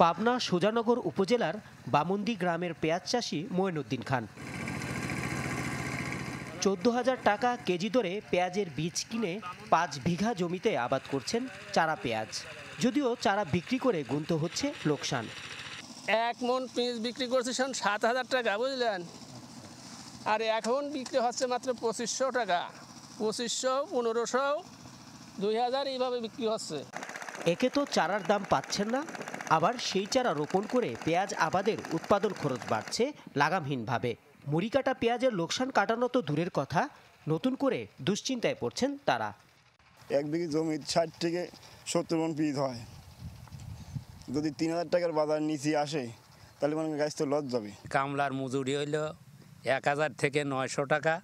পাবনা সুজানগর উপজেলার বামুন্দি গ্রামের পেঁয়াজ চাষি মঈনুদ্দিন খান ১৪,০০০ টাকা কেজি দরে পেঁয়াজের বীজ কিনে ৫ বিঘা জমিতে আবাদ করছেন চারা পেঁয়াজ। যদিও চারা বিক্রি করে গুনতে হচ্ছে লোকসান। ১ মণ পেঁয়াজ বিক্রি করছে ৭,০০০ টাকা, বুঝলেন? আর এখন বিক্রি হচ্ছে মাত্র ২৫০০ টাকা, ২৫০০, ১৫০০, ২০০০ এইভাবে বিক্রি হচ্ছে। একে তো চারার দাম পাচ্ছেন না, আবার সেই চারা রোপণ করে পেঁয়াজ আবাদের উৎপাদন খরচ বাড়ছে লাগামহীনভাবে। মুড়ি কাটা পেঁয়াজের লোকসান কাটানো তো দূরের কথা, নতুন করে দুশ্চিন্তায় পড়ছেন তারা। ১ বিঘি জমি ৬০ থেকে ৭০ মণ পিস হয়। যদি ৩,০০০ টাকার বাজার নিচে আসে তাহলে মানে গাছ তো লস যাবে। কামলার মজুরি হইল ১,০০০ থেকে ৯০০ টাকা,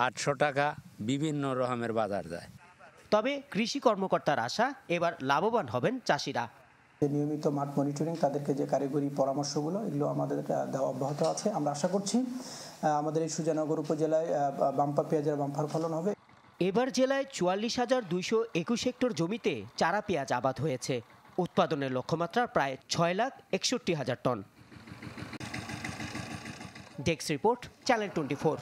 ৮০০ টাকা, বিভিন্ন রকমের বাজার যায়। তবে কৃষি কর্মকর্তার আশা এবার লাভবান হবেন চাষিরা। নিয়মিত মাঠ মনিটরিং, তাদেরকে যে কারিগরি পরামর্শগুলো, এগুলো আমাদের দেওয়া অব্যাহত আছে। আমরা আশা করছি আমাদের এই সুজানগর উপজেলায় বাম্পার পেঁয়াজের বাম্পার ফলন হবে। এবার জেলায় ৪৪,২২১ হেক্টর জমিতে চারা পেঁয়াজ আবাদ হয়েছে। উৎপাদনের লক্ষ্যমাত্রা প্রায় ৬,৬১,০০০ টন। Desk report, channel 24।